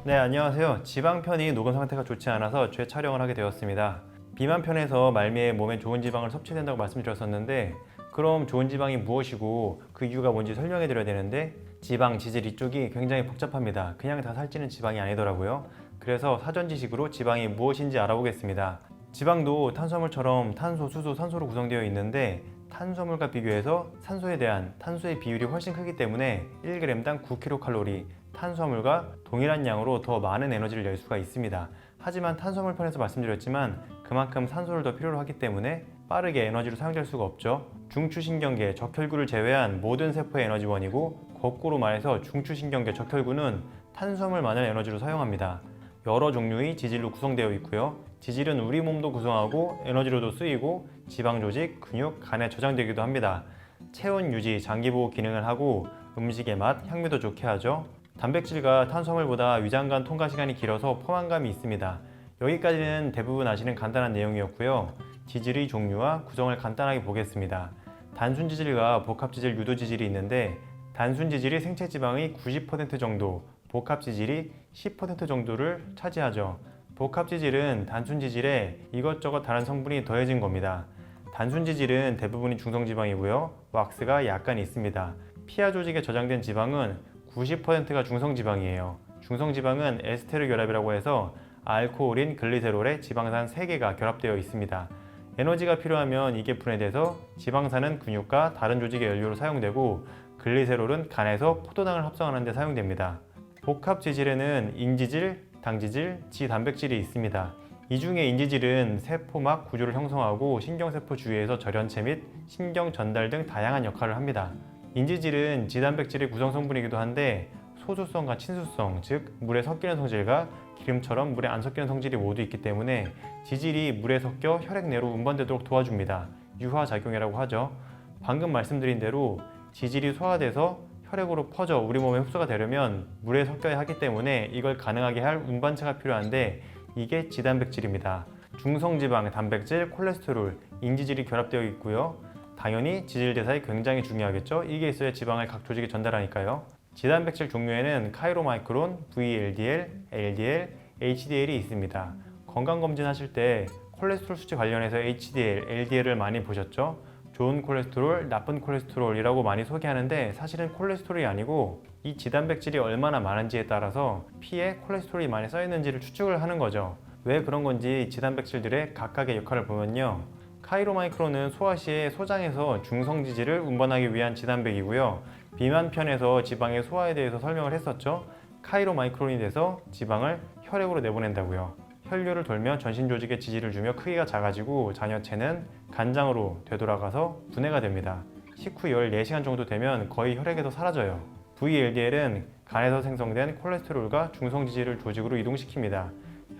네, 안녕하세요. 지방편이 녹음 상태가 좋지 않아서 재촬영을 하게 되었습니다. 비만 편에서 말미에 몸에 좋은 지방을 섭취된다고 말씀드렸었는데, 그럼 좋은 지방이 무엇이고 그 이유가 뭔지 설명해 드려야 되는데, 지방, 지질 이쪽이 굉장히 복잡합니다. 그냥 다 살찌는 지방이 아니더라고요. 그래서 사전 지식으로 지방이 무엇인지 알아보겠습니다. 지방도 탄수화물처럼 탄소, 수소, 산소로 구성되어 있는데, 탄수화물과 비교해서 산소에 대한 탄소의 비율이 훨씬 크기 때문에 1g당 9kcal, 탄수화물과 동일한 양으로 더 많은 에너지를 낼 수가 있습니다. 하지만 탄수화물 편에서 말씀드렸지만 그만큼 산소를 더 필요로 하기 때문에 빠르게 에너지로 사용될 수가 없죠. 중추신경계, 적혈구를 제외한 모든 세포의 에너지원이고, 거꾸로 말해서 중추신경계, 적혈구는 탄수화물만을 에너지로 사용합니다. 여러 종류의 지질로 구성되어 있고요. 지질은 우리 몸도 구성하고 에너지로도 쓰이고 지방 조직, 근육, 간에 저장되기도 합니다. 체온 유지, 장기 보호 기능을 하고 음식의 맛, 향미도 좋게 하죠. 단백질과 탄수화물보다 위장관 통과 시간이 길어서 포만감이 있습니다. 여기까지는 대부분 아시는 간단한 내용이었고요. 지질의 종류와 구성을 간단하게 보겠습니다. 단순 지질과 복합 지질, 유도 지질이 있는데, 단순 지질이 생체 지방의 90% 정도, 복합 지질이 10% 정도를 차지하죠. 복합 지질은 단순 지질에 이것저것 다른 성분이 더해진 겁니다. 단순 지질은 대부분이 중성지방이고요. 왁스가 약간 있습니다. 피하 조직에 저장된 지방은 90%가 중성지방이에요. 중성지방은 에스테르 결합이라고 해서 알코올인 글리세롤에 지방산 3개가 결합되어 있습니다. 에너지가 필요하면 이게 분해돼서 지방산은 근육과 다른 조직의 연료로 사용되고, 글리세롤은 간에서 포도당을 합성하는 데 사용됩니다. 복합 지질에는 인지질, 당지질, 지단백질이 있습니다. 이 중에 인지질은 세포막 구조를 형성하고 신경세포 주위에서 절연체 및 신경 전달 등 다양한 역할을 합니다. 인지질은 지단백질의 구성 성분이기도 한데, 소수성과 친수성, 즉 물에 섞이는 성질과 기름처럼 물에 안 섞이는 성질이 모두 있기 때문에 지질이 물에 섞여 혈액 내로 운반되도록 도와줍니다. 유화작용이라고 하죠. 방금 말씀드린 대로 지질이 소화돼서 혈액으로 퍼져 우리 몸에 흡수가 되려면 물에 섞여야 하기 때문에 이걸 가능하게 할 운반체가 필요한데, 이게 지단백질입니다. 중성지방, 단백질, 콜레스테롤, 인지질이 결합되어 있고요. 당연히 지질대사에 굉장히 중요하겠죠. 이게 있어야 지방을 각 조직에 전달하니까요. 지단백질 종류에는 카이로마이크론, VLDL, LDL, HDL이 있습니다. 건강검진 하실 때 콜레스테롤 수치 관련해서 HDL, LDL을 많이 보셨죠? 좋은 콜레스테롤, 나쁜 콜레스테롤이라고 많이 소개하는데, 사실은 콜레스테롤이 아니고 이 지단백질이 얼마나 많은지에 따라서 피에 콜레스테롤이 많이 쌓였는지를 추측을 하는 거죠. 왜 그런 건지 지단백질들의 각각의 역할을 보면요. 카이로마이크론은 소화 시에 소장에서 중성지질을 운반하기 위한 지단백이고요. 비만 편에서 지방의 소화에 대해서 설명을 했었죠. 카이로마이크론이 돼서 지방을 혈액으로 내보낸다고요. 혈류를 돌며 전신 조직에 지지를 주며 크기가 작아지고 잔여체는 간장으로 되돌아가서 분해가 됩니다. 식후 14시간 정도 되면 거의 혈액에서 사라져요. VLDL은 간에서 생성된 콜레스테롤과 중성지질을 조직으로 이동시킵니다.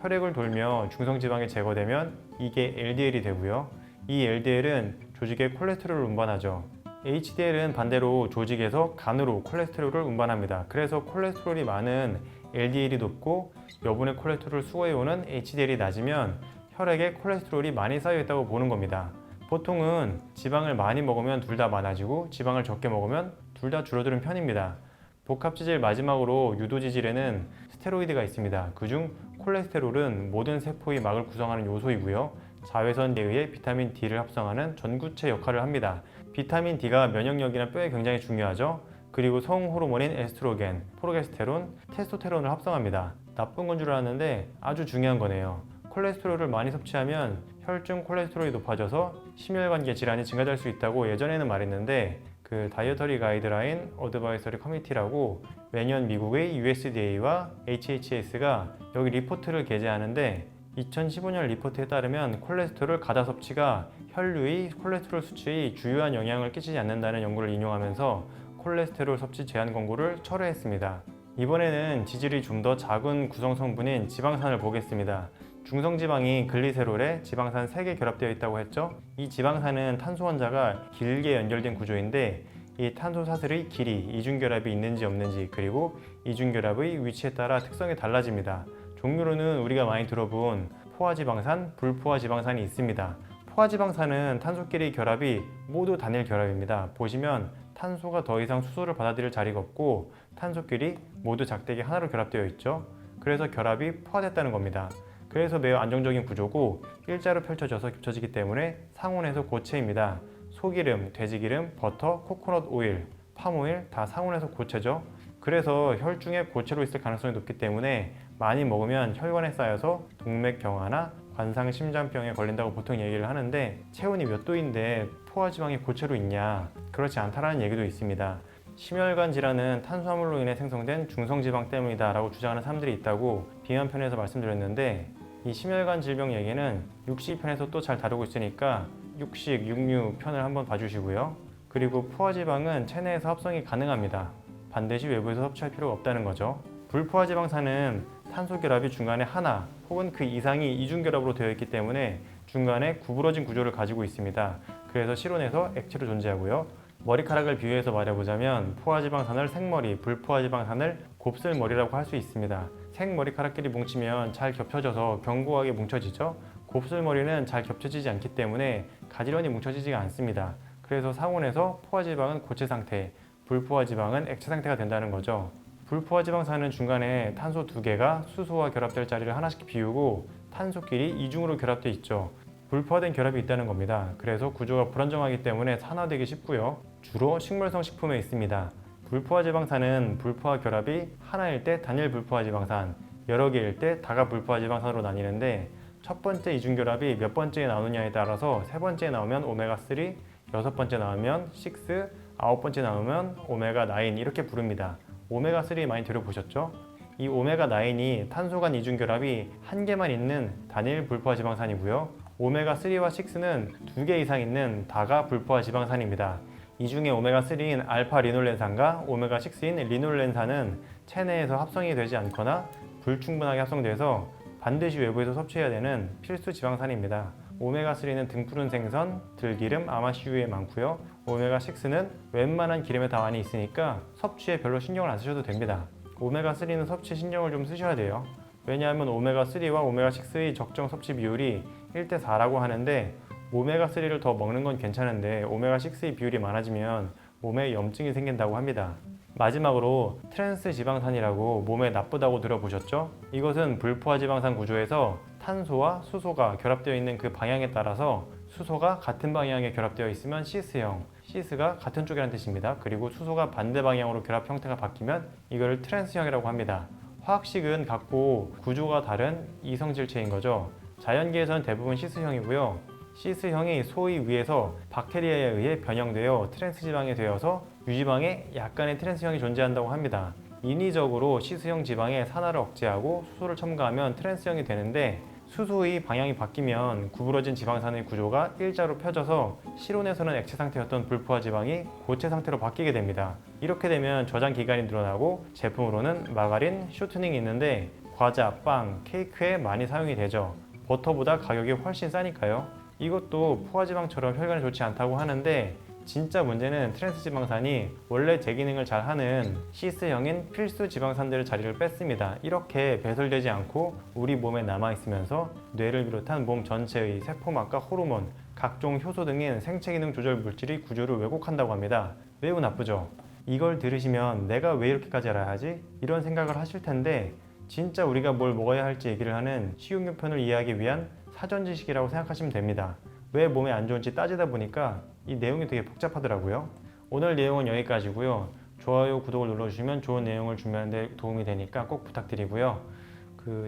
혈액을 돌며 중성지방이 제거되면 이게 LDL이 되고요. 이 LDL은 조직에 콜레스테롤을 운반하죠. HDL은 반대로 조직에서 간으로 콜레스테롤을 운반합니다. 그래서 콜레스테롤이 많은 LDL이 높고 여분의 콜레스테롤을 수거해오는 HDL이 낮으면 혈액에 콜레스테롤이 많이 쌓여있다고 보는 겁니다. 보통은 지방을 많이 먹으면 둘 다 많아지고 지방을 적게 먹으면 둘 다 줄어드는 편입니다. 복합지질 마지막으로 유도지질에는 스테로이드가 있습니다. 그중 콜레스테롤은 모든 세포의 막을 구성하는 요소이고요. 자외선에 의해 비타민 D를 합성하는 전구체 역할을 합니다. 비타민 D가 면역력이나 뼈에 굉장히 중요하죠. 그리고 성호르몬인 에스트로겐, 프로게스테론, 테스토테론을 합성합니다. 나쁜 건 줄 알았는데 아주 중요한 거네요. 콜레스테롤을 많이 섭취하면 혈중 콜레스테롤이 높아져서 심혈관계 질환이 증가될 수 있다고 예전에는 말했는데, 그 다이어터리 가이드라인 어드바이서리 커미티라고 매년 미국의 USDA와 HHS가 여기 리포트를 게재하는데, 2015년 리포트에 따르면 콜레스테롤 가다 섭취가 혈류의 콜레스테롤 수치에 주요한 영향을 끼치지 않는다는 연구를 인용하면서 콜레스테롤 섭취 제한 권고를 철회했습니다. 이번에는 지질이 좀 더 작은 구성 성분인 지방산을 보겠습니다. 중성지방이 글리세롤에 지방산 3개 결합되어 있다고 했죠? 이 지방산은 탄소 원자가 길게 연결된 구조인데, 이 탄소 사슬의 길이, 이중결합이 있는지 없는지, 그리고 이중결합의 위치에 따라 특성이 달라집니다. 종류로는 우리가 많이 들어본 포화지방산, 불포화지방산이 있습니다. 포화지방산은 탄소끼리 결합이 모두 단일 결합입니다. 보시면 탄소가 더 이상 수소를 받아들일 자리가 없고 탄소끼리 모두 작대기 하나로 결합되어 있죠. 그래서 결합이 포화됐다는 겁니다. 그래서 매우 안정적인 구조고 일자로 펼쳐져서 겹쳐지기 때문에 상온에서 고체입니다. 소기름, 돼지기름, 버터, 코코넛 오일, 팜오일 다 상온에서 고체죠. 그래서 혈중에 고체로 있을 가능성이 높기 때문에 많이 먹으면 혈관에 쌓여서 동맥경화나 관상심장병에 걸린다고 보통 얘기를 하는데 체온이 몇 도인데 포화지방이 고체로 있냐? 그렇지 않다라는 얘기도 있습니다. 심혈관 질환은 탄수화물로 인해 생성된 중성지방 때문이다 라고 주장하는 사람들이 있다고 비만 편에서 말씀드렸는데 이 심혈관 질병 얘기는 육식 편에서 또 잘 다루고 있으니까 육식, 육류 편을 한번 봐주시고요. 그리고 포화지방은 체내에서 합성이 가능합니다. 반드시 외부에서 섭취할 필요가 없다는 거죠. 불포화지방산은 탄소결합이 중간에 하나 혹은 그 이상이 이중결합으로 되어 있기 때문에 중간에 구부러진 구조를 가지고 있습니다. 그래서 실온에서 액체로 존재하고요. 머리카락을 비유해서 말해보자면 포화지방산을 생머리, 불포화지방산을 곱슬머리라고 할 수 있습니다. 생머리카락끼리 뭉치면 잘 겹쳐져서 견고하게 뭉쳐지죠. 곱슬머리는 잘 겹쳐지지 않기 때문에 가지런히 뭉쳐지지가 않습니다. 그래서 상온에서 포화지방은 고체 상태, 불포화지방은 액체 상태가 된다는 거죠. 불포화지방산은 중간에 탄소 2개가 수소와 결합될 자리를 하나씩 비우고 탄소끼리 이중으로 결합되어 있죠. 불포화된 결합이 있다는 겁니다. 그래서 구조가 불안정하기 때문에 산화되기 쉽고요. 주로 식물성 식품에 있습니다. 불포화지방산은 불포화 결합이 하나일 때 단일 불포화지방산, 여러 개일 때 다가 불포화지방산으로 나뉘는데 첫 번째 이중결합이 몇 번째에 나오느냐에 따라서 세 번째에 나오면 오메가3, 여섯 번째 나오면 6, 아홉 번째 나오면 오메가9 이렇게 부릅니다. 오메가3 많이 들어보셨죠? 이 오메가9이 탄소 간 이중결합이 한 개만 있는 단일 불포화지방산이고요. 오메가3와 6는 2개 이상 있는 다가 불포화지방산입니다. 이 중에 오메가3인 알파 리놀렌산과 오메가6인 리놀렌산은 체내에서 합성이 되지 않거나 불충분하게 합성돼서 반드시 외부에서 섭취해야 되는 필수 지방산입니다. 오메가3는 등푸른 생선, 들기름, 아마씨유에 많고요. 오메가6는 웬만한 기름에 다 많이 있으니까 섭취에 별로 신경을 안 쓰셔도 됩니다. 오메가3는 섭취에 신경을 좀 쓰셔야 돼요. 왜냐하면 오메가3와 오메가6의 적정 섭취 비율이 1대4라고 하는데 오메가3를 더 먹는 건 괜찮은데 오메가6의 비율이 많아지면 몸에 염증이 생긴다고 합니다. 마지막으로 트랜스 지방산이라고 몸에 나쁘다고 들어보셨죠? 이것은 불포화지방산 구조에서 탄소와 수소가 결합되어 있는 그 방향에 따라서 수소가 같은 방향에 결합되어 있으면 시스형, 시스가 같은 쪽이라는 뜻입니다. 그리고 수소가 반대 방향으로 결합 형태가 바뀌면 이걸 트랜스형이라고 합니다. 화학식은 같고 구조가 다른 이성질체인 거죠. 자연계에서는 대부분 시스형이고요. 시스형이 소위 위에서 박테리아에 의해 변형되어 트랜스지방이 되어서 유지방에 약간의 트랜스형이 존재한다고 합니다. 인위적으로 시스형 지방의 산화를 억제하고 수소를 첨가하면 트랜스형이 되는데 수소의 방향이 바뀌면 구부러진 지방산의 구조가 일자로 펴져서 실온에서는 액체 상태였던 불포화 지방이 고체 상태로 바뀌게 됩니다. 이렇게 되면 저장 기간이 늘어나고 제품으로는 마가린, 쇼트닝이 있는데 과자, 빵, 케이크에 많이 사용이 되죠. 버터보다 가격이 훨씬 싸니까요. 이것도 포화지방처럼 혈관에 좋지 않다고 하는데 진짜 문제는 트랜스지방산이 원래 제 기능을 잘하는 시스형인 필수 지방산들의 자리를 뺐습니다. 이렇게 배설되지 않고 우리 몸에 남아있으면서 뇌를 비롯한 몸 전체의 세포막과 호르몬, 각종 효소 등인 생체기능 조절 물질이 구조를 왜곡한다고 합니다. 매우 나쁘죠? 이걸 들으시면 내가 왜 이렇게까지 알아야 하지? 이런 생각을 하실 텐데 진짜 우리가 뭘 먹어야 할지 얘기를 하는 식용유편을 이해하기 위한 사전 지식이라고 생각하시면 됩니다. 왜 몸에 안 좋은지 따지다 보니까 이 내용이 되게 복잡하더라고요. 오늘 내용은 여기까지고요. 좋아요, 구독을 눌러주시면 좋은 내용을 준비하는 데 도움이 되니까 꼭 부탁드리고요.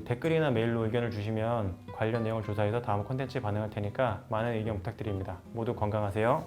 댓글이나 메일로 의견을 주시면 관련 내용을 조사해서 다음 콘텐츠에 반응할 테니까 많은 의견 부탁드립니다. 모두 건강하세요.